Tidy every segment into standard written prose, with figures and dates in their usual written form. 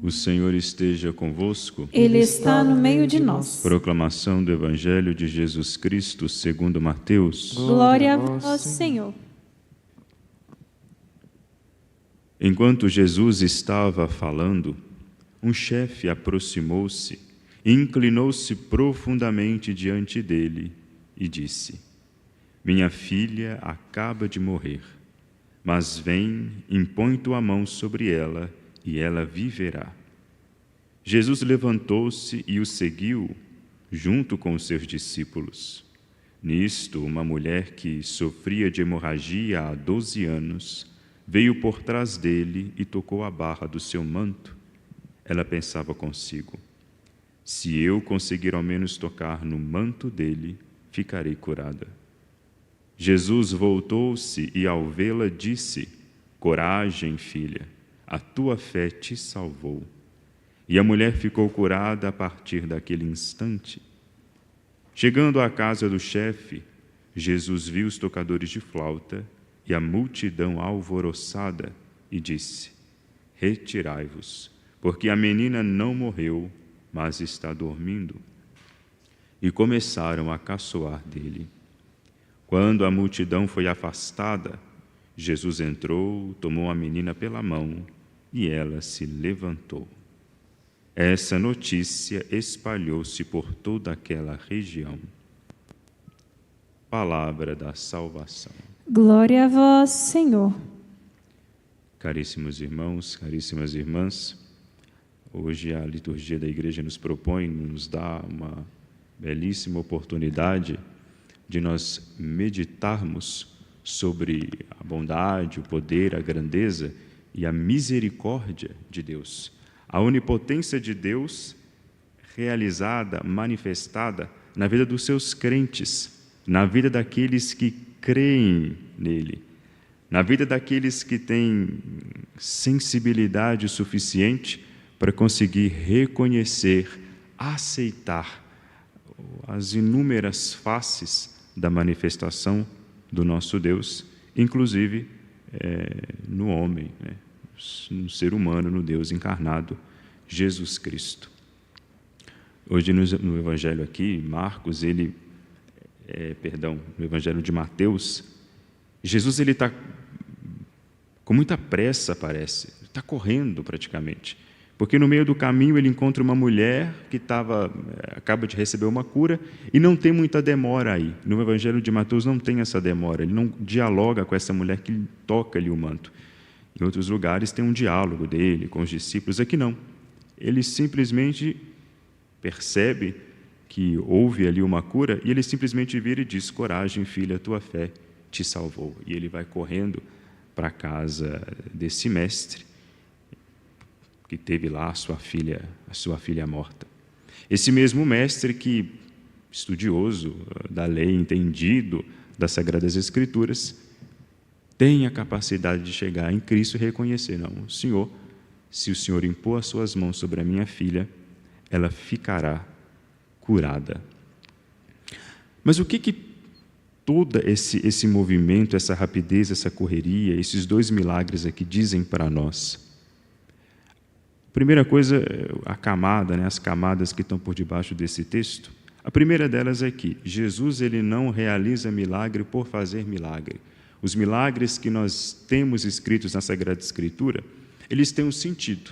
O Senhor esteja convosco. Ele está no meio de nós. Proclamação do Evangelho de Jesus Cristo segundo Mateus. Glória a vós, Senhor. Enquanto Jesus estava falando, um chefe aproximou-se, inclinou-se profundamente diante dele e disse: Minha filha acaba de morrer, mas vem, impõe tua mão sobre ela e ela viverá. Jesus levantou-se e o seguiu, junto com os seus discípulos. Nisto, uma mulher que sofria de hemorragia há 12 anos, veio por trás dele e tocou a barra do seu manto. Ela pensava consigo: se eu conseguir ao menos tocar no manto dele, ficarei curada. Jesus voltou-se e, ao vê-la, disse: Coragem, filha, a tua fé te salvou. E a mulher ficou curada a partir daquele instante. Chegando à casa do chefe, Jesus viu os tocadores de flauta e a multidão alvoroçada e disse: Retirai-vos, porque a menina não morreu, mas está dormindo. E começaram a caçoar dele. Quando a multidão foi afastada, Jesus entrou, tomou a menina pela mão e ela se levantou. Essa notícia espalhou-se por toda aquela região. Palavra da salvação. Glória a vós, Senhor. Caríssimos irmãos, caríssimas irmãs, hoje a liturgia da Igreja nos propõe, nos dá uma belíssima oportunidade de nós meditarmos sobre a bondade, o poder, a grandeza e a misericórdia de Deus. A onipotência de Deus realizada, manifestada na vida dos seus crentes, na vida daqueles que creem nele, na vida daqueles que têm sensibilidade suficiente para conseguir reconhecer, aceitar as inúmeras faces da manifestação do nosso Deus, inclusive no homem, no ser humano, no Deus encarnado, Jesus Cristo. Hoje no Evangelho aqui, Marcos, no Evangelho de Mateus, Jesus está com muita pressa, parece, está correndo praticamente, porque no meio do caminho ele encontra uma mulher que acaba de receber uma cura e não tem muita demora aí. No Evangelho de Mateus não tem essa demora, ele não dialoga com essa mulher que toca-lhe o manto. Em outros lugares tem um diálogo dele com os discípulos, aqui não. Ele simplesmente percebe que houve ali uma cura e ele simplesmente vira e diz: Coragem, filha, a tua fé te salvou. E ele vai correndo para a casa desse mestre que teve lá a sua filha morta. Esse mesmo mestre que, estudioso da lei, entendido das Sagradas Escrituras, tem a capacidade de chegar em Cristo e reconhecer: não, Senhor, se o Senhor impor as suas mãos sobre a minha filha, ela ficará curada. Mas o que todo esse movimento, essa rapidez, essa correria, esses dois milagres aqui dizem para nós? Primeira coisa, a camada, as camadas que estão por debaixo desse texto. A primeira delas é que Jesus ele não realiza milagre por fazer milagre. Os milagres que nós temos escritos na Sagrada Escritura, eles têm um sentido,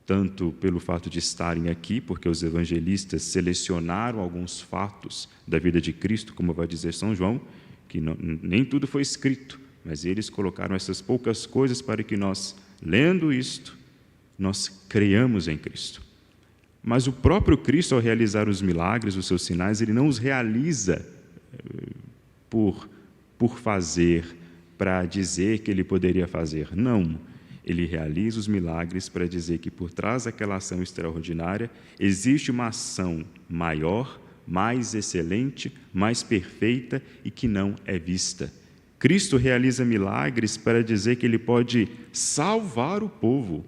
tanto pelo fato de estarem aqui, porque os evangelistas selecionaram alguns fatos da vida de Cristo, como vai dizer São João, que nem tudo foi escrito, mas eles colocaram essas poucas coisas para que nós, lendo isto, nós creiamos em Cristo. Mas o próprio Cristo, ao realizar os milagres, os seus sinais, ele não os realiza por fazer, para dizer que ele poderia fazer. Não. Ele realiza os milagres para dizer que por trás daquela ação extraordinária existe uma ação maior, mais excelente, mais perfeita e que não é vista. Cristo realiza milagres para dizer que ele pode salvar o povo.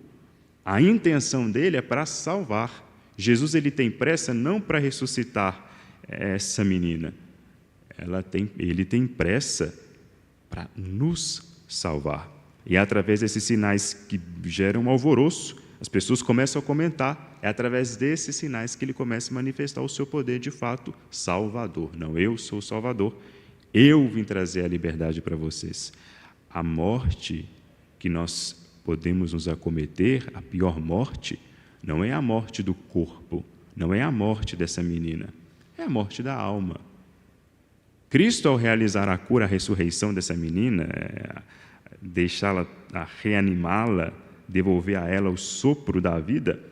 A intenção dele é para salvar. Jesus ele tem pressa não para ressuscitar essa menina. Ele tem pressa para nos salvar. E é através desses sinais que geram um alvoroço, As pessoas começam a comentar, é através desses sinais que ele começa a manifestar o seu poder de fato salvador. Não, eu sou o Salvador, eu vim trazer a liberdade para vocês. A morte que nós podemos nos acometer, a pior morte, não é a morte do corpo, não é a morte dessa menina, é a morte da alma. Cristo, ao realizar a cura, a ressurreição dessa menina, deixá-la, reanimá-la, devolver a ela o sopro da vida,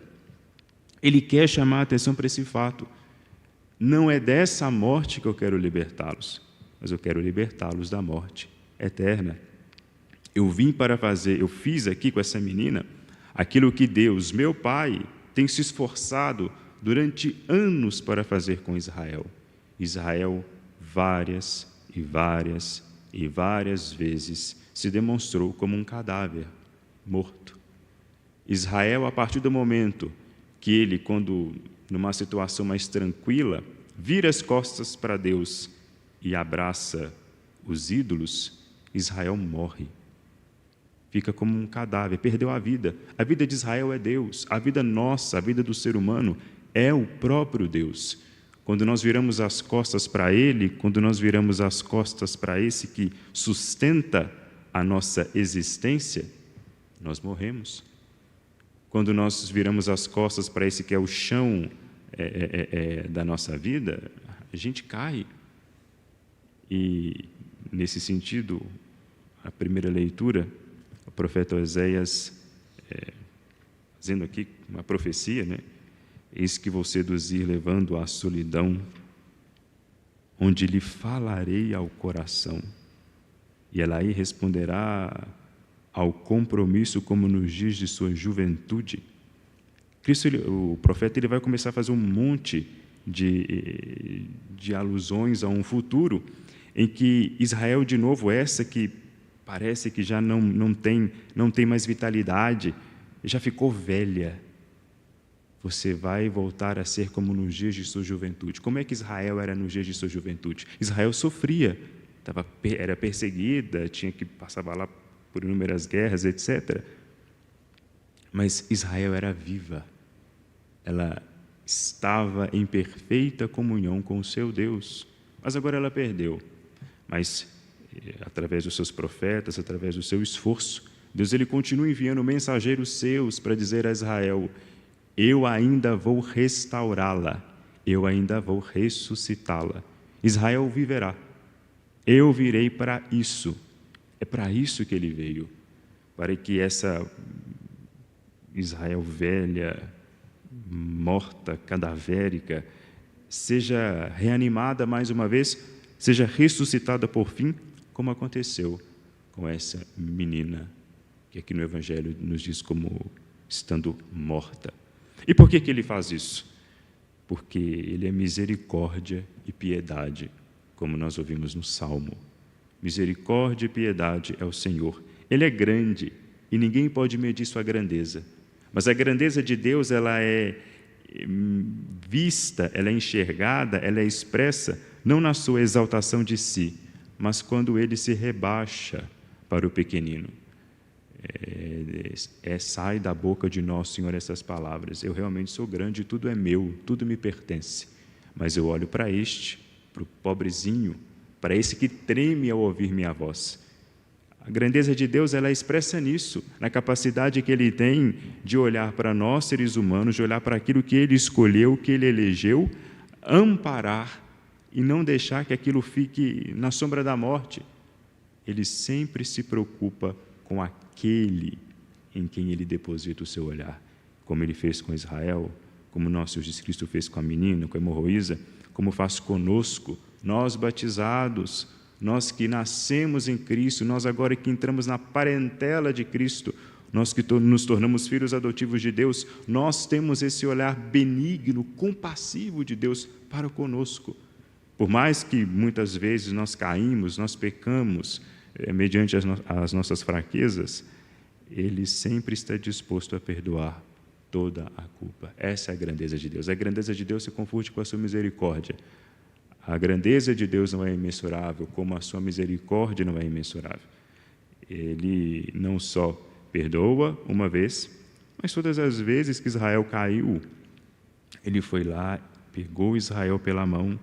ele quer chamar a atenção para esse fato. Não é dessa morte que eu quero libertá-los, mas eu quero libertá-los da morte eterna. Eu fiz aqui com essa menina aquilo que Deus, meu Pai, tem se esforçado durante anos para fazer com Israel. Israel, várias e várias e várias vezes, se demonstrou como um cadáver morto. Israel, a partir do momento que ele, quando numa situação mais tranquila, vira as costas para Deus e abraça os ídolos, Israel morre. Fica como um cadáver, perdeu a vida. A vida de Israel é Deus, a vida nossa, a vida do ser humano é o próprio Deus. Quando nós viramos as costas para Ele, quando nós viramos as costas para esse que sustenta a nossa existência, nós morremos. Quando nós viramos as costas para esse que é o chão da nossa vida, a gente cai. E, nesse sentido, a primeira leitura, o profeta Oséias, fazendo aqui uma profecia, né? Eis que vou seduzir, levando à solidão, onde lhe falarei ao coração, e ela aí responderá ao compromisso como nos dias de sua juventude. Cristo, o profeta, ele vai começar a fazer um monte de alusões a um futuro em que Israel, de novo, essa que parece que já não tem mais vitalidade, já ficou velha. Você vai voltar a ser como nos dias de sua juventude. Como é que Israel era nos dias de sua juventude? Israel sofria, era perseguida, passava lá por inúmeras guerras, etc. Mas Israel era viva. Ela estava em perfeita comunhão com o seu Deus. Mas agora ela perdeu. Mas, através dos seus profetas, através do seu esforço, Deus ele continua enviando mensageiros seus para dizer a Israel: eu ainda vou restaurá-la, eu ainda vou ressuscitá-la. Israel viverá. Eu virei para isso. É para isso que ele veio, para que essa Israel velha, morta, cadavérica, seja reanimada mais uma vez, seja ressuscitada por fim, como aconteceu com essa menina, que aqui no Evangelho nos diz como estando morta. E por que ele faz isso? Porque ele é misericórdia e piedade, como nós ouvimos no Salmo. Misericórdia e piedade é o Senhor. Ele é grande e ninguém pode medir sua grandeza. Mas a grandeza de Deus, ela é vista, ela é enxergada, ela é expressa, não na sua exaltação de si, mas quando ele se rebaixa para o pequenino. Sai da boca de nosso Senhor essas palavras: eu realmente sou grande, tudo é meu, tudo me pertence. Mas eu olho para o pobrezinho, para esse que treme ao ouvir minha voz. A grandeza de Deus, ela é expressa nisso, na capacidade que Ele tem de olhar para nós, seres humanos, de olhar para aquilo que Ele escolheu, que Ele elegeu, amparar e não deixar que aquilo fique na sombra da morte. Ele sempre se preocupa com aquele em quem Ele deposita o seu olhar, como Ele fez com Israel, como nosso Jesus Cristo fez com a menina, com a hemorroísa, como faz conosco, nós batizados, nós que nascemos em Cristo, nós agora que entramos na parentela de Cristo, nós que nos tornamos filhos adotivos de Deus, nós temos esse olhar benigno, compassivo de Deus para conosco. Por mais que muitas vezes nós caímos, nós pecamos, mediante as nossas fraquezas, Ele sempre está disposto a perdoar toda a culpa. Essa é a grandeza de Deus. A grandeza de Deus se confunde com a sua misericórdia. A grandeza de Deus não é imensurável, como a sua misericórdia não é imensurável. Ele não só perdoa uma vez, Mas todas as vezes que Israel caiu, ele foi lá, pegou Israel pela mão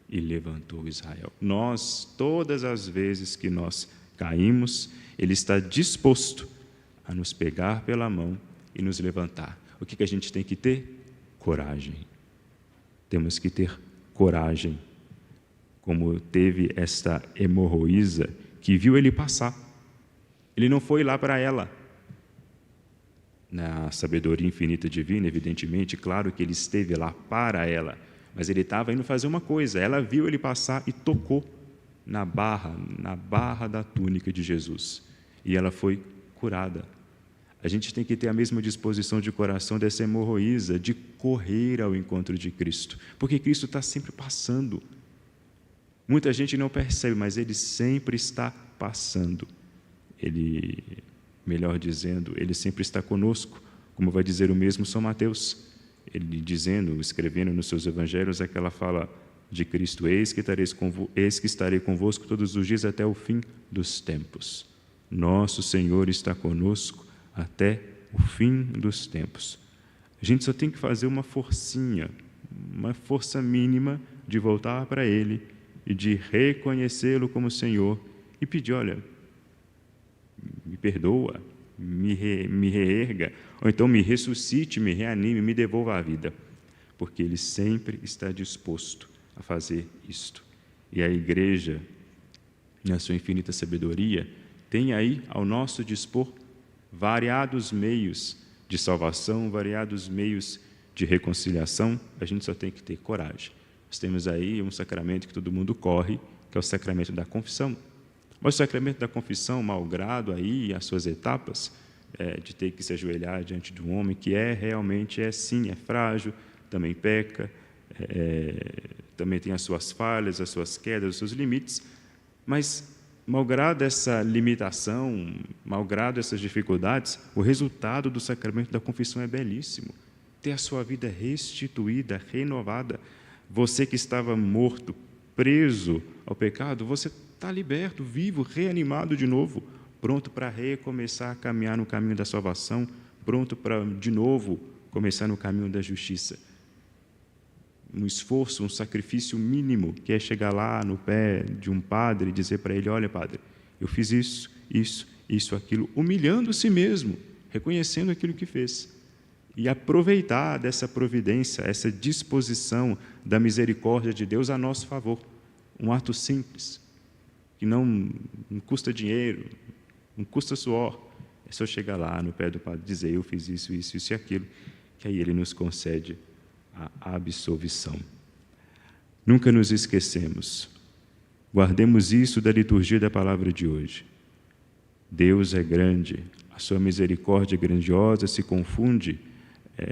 e levantou Israel. Nós, todas as vezes que nós caímos, ele está disposto a nos pegar pela mão e nos levantar. O que a gente tem que ter? Coragem. Temos que ter coragem, como teve esta hemorroísa que viu ele passar. Ele não foi lá para ela. Na sabedoria infinita divina, evidentemente, claro que ele esteve lá para ela, mas ele estava indo fazer uma coisa. Ela viu ele passar e tocou na barra da túnica de Jesus. E ela foi curada. A gente tem que ter a mesma disposição de coração dessa hemorroísa, de correr ao encontro de Cristo, porque Cristo está sempre passando. Muita gente não percebe, mas Ele sempre está passando. Ele, melhor dizendo, Ele sempre está conosco, como vai dizer o mesmo São Mateus. Ele dizendo, escrevendo nos seus evangelhos, aquela fala de Cristo: eis que estarei convosco todos os dias até o fim dos tempos. Nosso Senhor está conosco até o fim dos tempos. A gente só tem que fazer uma forcinha, uma força mínima de voltar para Ele e de reconhecê-lo como Senhor e pedir: olha, me perdoa, me reerga, ou então me ressuscite, me reanime, me devolva a vida, porque Ele sempre está disposto a fazer isto. E a Igreja, na sua infinita sabedoria, tem aí ao nosso dispor variados meios de salvação, variados meios de reconciliação. A gente só tem que ter coragem. Nós temos aí um sacramento que todo mundo corre, que é o sacramento da confissão. Mas o sacramento da confissão, malgrado aí as suas etapas, de ter que se ajoelhar diante de um homem que realmente sim, é frágil, também peca, também tem as suas falhas, as suas quedas, os seus limites, mas malgrado essa limitação, malgrado essas dificuldades, o resultado do sacramento da confissão é belíssimo. Ter a sua vida restituída, renovada. Você que estava morto, preso ao pecado, você está liberto, vivo, reanimado de novo, pronto para recomeçar a caminhar no caminho da salvação, pronto para, de novo, começar no caminho da justiça. Um esforço, um sacrifício mínimo, que é chegar lá no pé de um padre e dizer para ele: olha, padre, eu fiz isso, aquilo, humilhando a si mesmo, reconhecendo aquilo que fez. E aproveitar dessa providência, essa disposição da misericórdia de Deus a nosso favor. Um ato simples, que não custa dinheiro, não custa suor. É só chegar lá no pé do padre e dizer: eu fiz isso e aquilo, que aí ele nos concede a absolvição. Nunca nos esquecemos. Guardemos isso da liturgia da palavra de hoje. Deus é grande, a sua misericórdia grandiosa se confunde,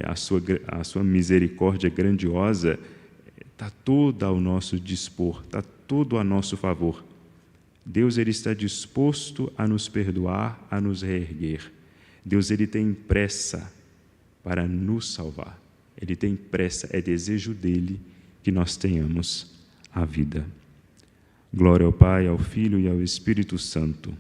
a sua misericórdia grandiosa está toda ao nosso dispor, está tudo a nosso favor. Deus, ele está disposto a nos perdoar, a nos reerguer. Deus, ele tem pressa para nos salvar. Ele tem pressa, é desejo dele que nós tenhamos a vida. Glória ao Pai, ao Filho e ao Espírito Santo,